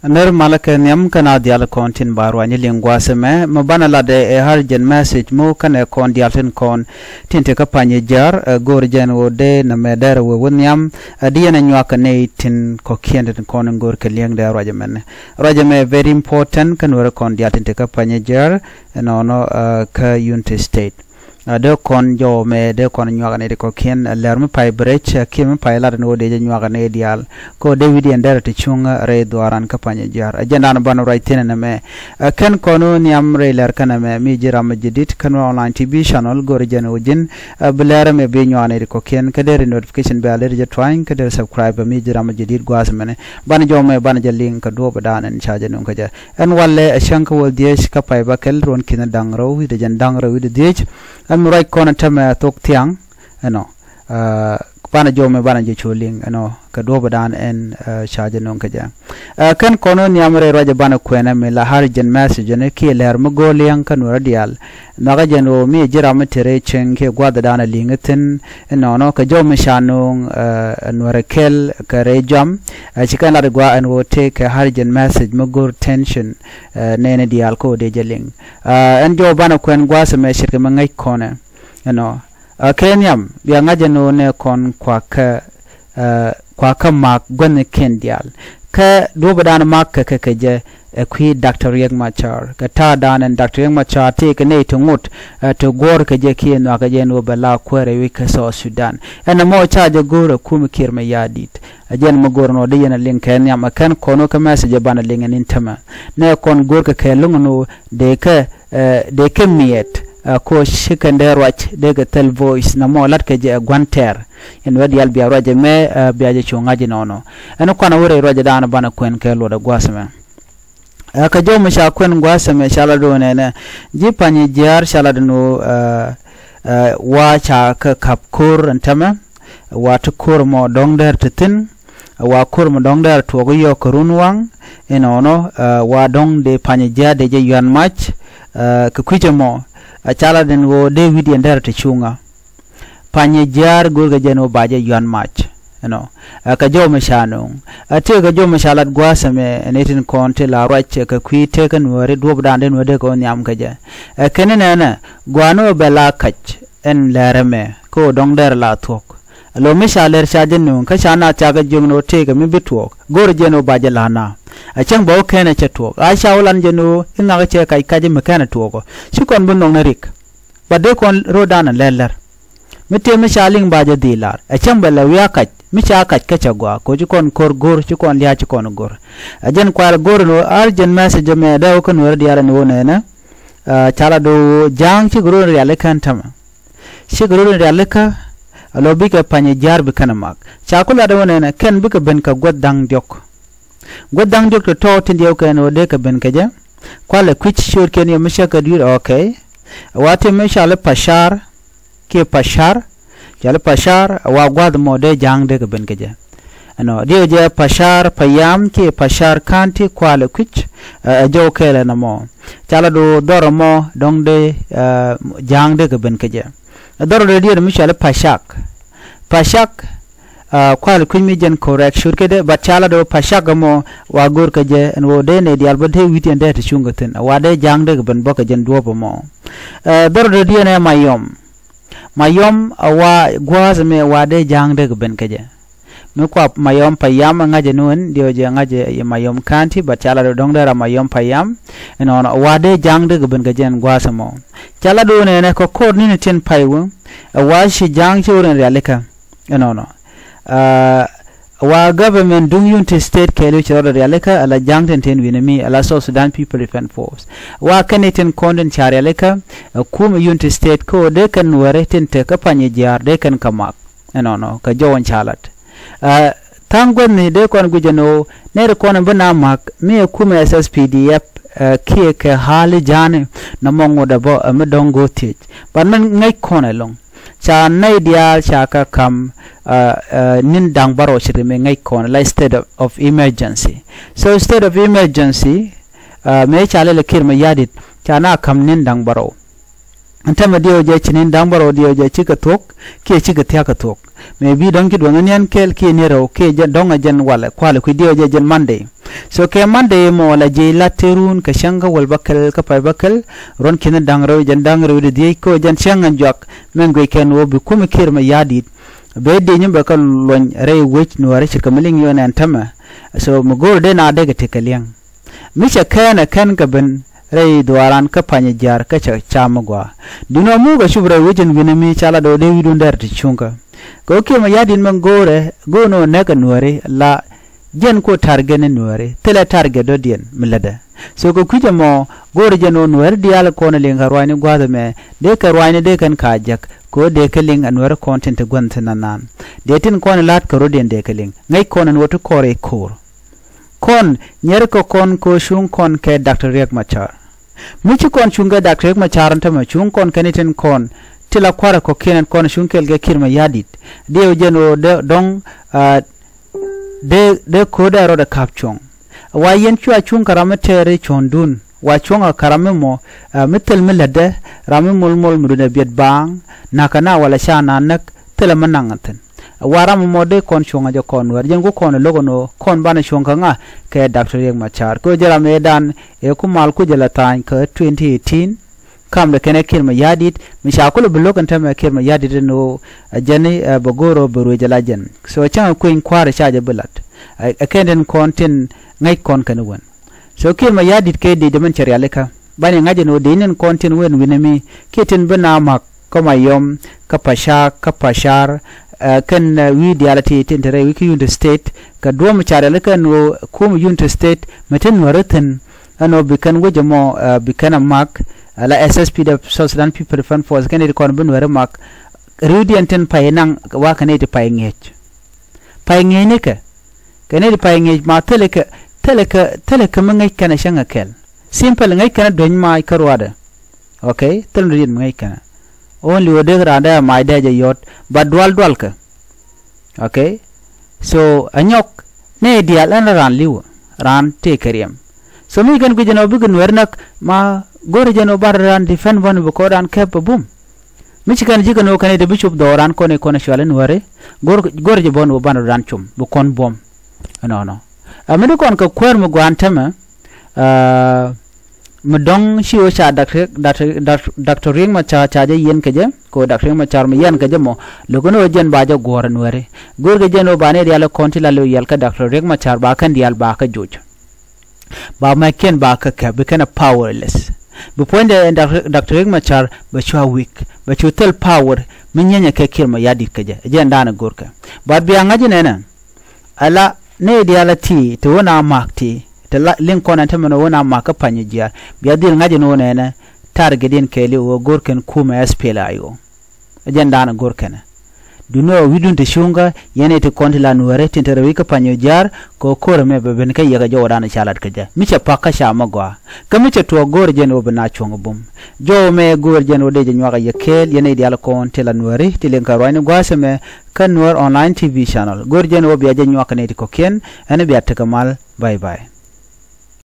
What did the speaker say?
ner malaka nyam kana dial kontin barwa ni lingwa seme mabana la de harjen message mo kana kon dial tin kon tinte ka panye jar gorjen wo de na meder wo wonyam diana nywa kana tin ko kende kon ngor ke liang de rajame very important kan wor kon dial tinte ka panye jar no ka unity state de kon jo me de kon nywa kana de ko ken lerm pai brech kim pai la no de nywa kana dial ko david ender te chunga re dwaran ka panye jar ajana ban right tene me ken kono niam re ler kana me mi jira majidit kan online tv channel gorjen ujin blere me be nywa ne ko ken ka de notification be alert je trying ka de subscribe mi jira majidit gwas mene ban jo me ban je link ka do badan en chaje no ka ja en walle shanka wol diesh ka pai bakel ron kin dangro wi de jan dangro wi de diesh am right corner tama tok tiang ano bana jome bana je choling ano ka do badan en charge non ka ja kan kono nyamre roje bana kwena me la harjen message ne ki ler mo goliang kan radial naga jeno mi jira matere chen ke gwada dana lingatin no no ka jome shanung norekel ka rejam chikan la gwa en wo take harjen message mo gor tension ne dial ko de jeling en jo bana kwen gwa se me shirke mangai kone no kenyam biya ngajeno ne kon kwa ka mak gon kendial ka do badan mak ka je kwi dr yeg machar ka ta dan en dr yeg machar te ke ne to ngut to gor ka je ki no ka je no bala kwere wi ka so sudan en mo cha je gor kum kir me yadit ajen mo gor no de yena lin kenyam kan kono ka message ban lingen intama ne kon gor ka lungu de ke miet ko shikande rwach de tel voice na mo lat ke je gwanter en wadi al biya roje me biya je chungaji nono en ko na wore roje dana bana kwen ke lo da gwasame ka jo musha kwen gwasame shala do ne ji pani jar shala no wa cha ka kapkur antama wa to kur mo dongder titin wa kur mo dongder to go yo kurunwang enono wa dong de pani jar de je yuan mach ka kujemo achala den wo david ender te chunga panye jar gurga jeno baje yuan mach no ka jo mashano ate ga jo mashalat gwasame netin konte la rach ka kwite kan wore dob danden wode ko nyam kaje kenene na gwano bela kach en lereme ko dongder la tok lo mishaler chajen no ka chana chaga jumno te ga mi bitwok gor jeno baje lana achang bo kene chetok a shawlan jeno inga ga che kai kaje mekana toko shikon bunong narik bade kon rodana leller mete mishaling baje dilar achang bela wiya kach micha kach ka chagwa ko jikon kor gor chikon liya chikon gor ajen kwal gor no arjen message me da ko no diara no ne chala do jang chi goro riale kan tama shi goro riale ka alo bika panye jar bikana mak chakula da wona ken bika ben ka godang diok to tin dio ken ode ka ben kaja kwale kwich shur ken yo misha ka dir okay wate misha le pashar ke pashar jale pashar wa gwad mode jang de ka ben kaja ano dio je pashar payam ke pashar kanti kwale kwich jo kele na mo chala do doro mo dong de jang de ka ben kaja doro de dio misha le pashak kwal kunmi jen correct shurke de bachala do pashagamo wa gor ka je en wo de ne dial bade witi ende te chungaten wa de jang de ben boka jen duopo mo dor de die ne mayom wa gwaz me wa de jang de ben ka je me kwa mayom payam ngaje nun dio je ngaje mayom kanti bachala do dong dara mayom payam en on wa de jang de ben ka jen gwasamo chala do ne ko kor ni ten paywo wa shi jang churen realika en on wa government dung unity state kelu choro realika ala jangten ten winami ala South Sudan People Defense Force wa kaneten konden charelika kum unity state ko de kan ware ten te ka panye jar de kan kamak no ka jowon chalat tangon ni de kon gujeno ne ko na bana mak me kum SSPDF ke hali jane na mongo da bo medongo tich ban man ngai konelong cha nay dia cha ka kam nin dang baro shirme ngai kon la state of emergency so state of emergency me cha le kir me yadit cha na kam nin dang baro antama dio je chinin dambaro dio je chika tok ke chika thaka tok maybe donki dwanganian kel ke nero ke donga jen wala kwale ku dio je jen Monday so ke Monday mo wala je laterun ka shanga wal bakal ka pay bakal ron kin dangro jen dangro de ko jen shanga jak mengo ken wo bi kum kirma yadit be de nyimbe ka lon re wech no re chika miling yo na antama so mo go de na de ke tekaliang misha kana kan ka ben rei duaran ka panye jar ka chamagwa dino mu ga shubra wejin winami chala do de widun der tichunga ko ke ma yadin man gore gono ne ka nuare la jen ko targene nuare tele target do dien milada so ko kuje mo gore jeno nuare dial ko na linga rwani gwada me de ka rwani de kan kajak ko de ka ling anware content gwantana nan de tin ko na lat ka rodien de ka ling ngai ko na woto kore kor kon nyer ko kon ko shung kon ke Dr. Riek Machar michi kon chunga Dr. Riek Machar ntama chung kon kaniten kon tila kwara ko kenen kon shunkel ge kirma yadit de jeno de dong de koda ro da kapchong wa yen chua chung karamatere chondun wa chonga karamemo mitel milade ramemol mol muduna biet bang nakana wala shana nak tela manangaten waram mode kon chonga jo kon war jen go kon logono kon bana chonga nga ke Dr. Riek Machar ko jara medan e ku mal ku jala tan ka 2018 kam de kene kirma yadit mi shakulu blogan tama kirma yadit no jani bogoro buru jala jen so changa kuin kware chaje bulat akenden kontin ngai kon kan won so kirma yadit ke de man chariale ka bani ngaje no dinen kontin wen winami kiten bana mak ko mayom ka pasha ka pashar kan wi dialati tintere wiki unit state ka do mu chariale kan wo kum unit state meten waraten ano bikan wajamo bikana mak la SSP the South Sudan People Fund Force kan it kon ben wara mak rudianten payenang wa kan it payengech payengene ka kan it payengech ma teleka mangai kana shanga kel simple ngai kana don mai karwada okay telrin ngai kana only wode randa mai daje yot badwal ka okay so anyok ne dial an ran liwa ran te kariam so mi gan gujeno bugun wernak ma gore jeno ran defend one bu ko ran kep bum michigan jigano kan de bishop do ran ko ne shwalen ware gore je bon ban ran chum bu kon bom no amene kon ka kwer mu gwantama mudong shiwo cha Dr. Riek Machar chaje yen keje ko Dr. Riek Machar me yen keje mo logono jen baja goran ware gorge jeno bane diala konti la lo yel ka Dr. Riek Machar ba kan dial ba ka joj ba ma ken ba ka become powerless bu point Dr. Riek Machar ba chwa weak ba chutel power minyanya ke kirma yadi keje jen dana gorka ba biya ngaje nena ala ne diala ti to wona makti la linkon antamano wona maka panyijia biya dil ngaje no nena targetin keli wo gorken kuma SPLA yo agenda na gorken duno widun te shunga yene te kontila nuare tintere wika panyojar ko kore me beben kay yaga jo dana chalat kaja micha paka sha magwa kamicha to gor jen obna chongo bum jo me gor jen ode jen waga yakel yene dial kontila nuare tilen karwani gwaseme kan nuar online TV channel gor jen obi ajen waka ne ko ken ene biya takamal bye bye